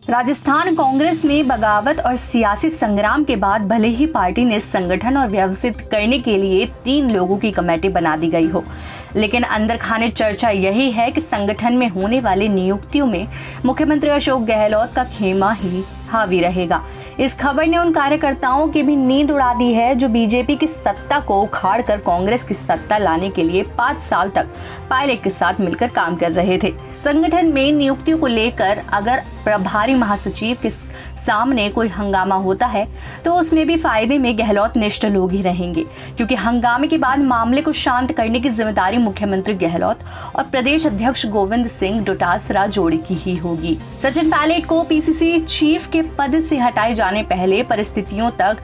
राजस्थान कांग्रेस में बगावत और सियासी संग्राम के बाद भले ही पार्टी ने संगठन और व्यवस्थित करने के लिए 3 लोगों की कमेटी बना दी गई हो, लेकिन अंदर खाने चर्चा यही है कि संगठन में होने वाली नियुक्तियों में मुख्यमंत्री अशोक गहलोत का खेमा ही हावी रहेगा। इस खबर ने उन कार्यकर्ताओं की भी नींद उड़ा दी है जो बीजेपी की सत्ता को उखाड़कर कांग्रेस की सत्ता लाने के लिए 5 साल तक पायलट के साथ मिलकर काम कर रहे थे। संगठन में नियुक्तियों को लेकर अगर प्रभारी महासचिव के सामने कोई हंगामा होता है तो उसमें भी फायदे में गहलोत निष्ठ लोग ही रहेंगे, क्योंकि हंगामे के बाद मामले को शांत करने की जिम्मेदारी मुख्यमंत्री गहलोत और प्रदेश अध्यक्ष गोविंद सिंह डोटासरा जोड़ी की ही होगी। सचिन पायलट को पीसीसी चीफ के पद से हटाए जाने पहले परिस्थितियों तक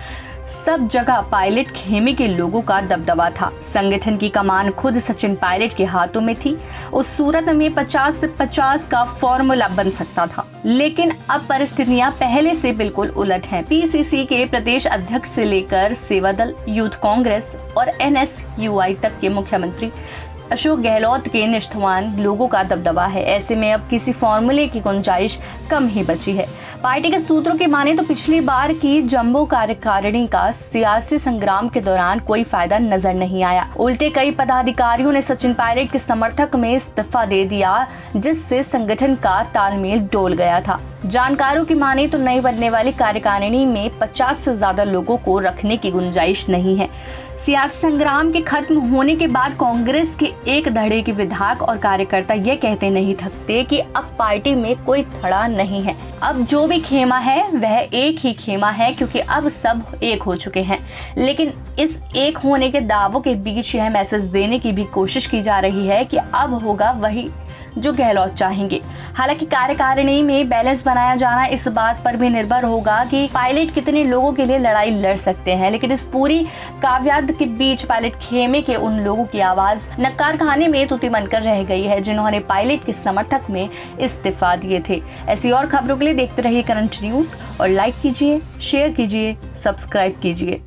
सब जगह पायलट खेमे के लोगों का दबदबा था। संगठन की कमान खुद सचिन पायलट के हाथों में थी। उस सूरत में 50 से 50 का फॉर्मूला बन सकता था, लेकिन अब परिस्थितियां पहले से बिल्कुल उलट हैं। पीसीसी के प्रदेश अध्यक्ष से लेकर सेवा दल, यूथ कांग्रेस और एनएसयूआई तक के मुख्यमंत्री अशोक गहलोत के निष्ठावान लोगों का दबदबा है। ऐसे में अब किसी फॉर्मूले की गुंजाइश कम ही बची है। पार्टी के सूत्रों की माने तो पिछली बार की जंबो कार्यकारिणी का सियासी संग्राम के दौरान कोई फायदा नजर नहीं आया। उल्टे कई पदाधिकारियों ने सचिन पायलट के समर्थक में इस्तीफा दे दिया, जिससे संगठन का तालमेल डोल गया था। जानकारों की माने तो नई बनने वाली कार्यकारिणी में 50 से ज्यादा लोगों को रखने की गुंजाइश नहीं है। सियासी संग्राम के खत्म होने के बाद कांग्रेस के एक धड़े के विधायक और कार्यकर्ता ये कहते नहीं थकते कि अब पार्टी में कोई थड़ा नहीं है। अब जो भी खेमा है वह एक ही खेमा है, क्योंकि अब सब एक हो चुके हैं। लेकिन इस एक होने के दावों के बीच यह मैसेज देने की भी कोशिश की जा रही है कि अब होगा वही जो गहलोत चाहेंगे। हालांकि कार्यकारिणी में बैलेंस बनाया जाना इस बात पर भी निर्भर होगा कि पायलट कितने लोगों के लिए लड़ाई लड़ सकते हैं। लेकिन इस पूरी काव्याद के बीच पायलट खेमे के उन लोगों की आवाज नक्कार खाने में तूती बनकर रह गई है जिन्होंने पायलट के समर्थक में इस्तीफा दिए थे। ऐसी और खबरों के लिए देखते रहिए करंट न्यूज और लाइक कीजिए, शेयर कीजिए, सब्सक्राइब कीजिए।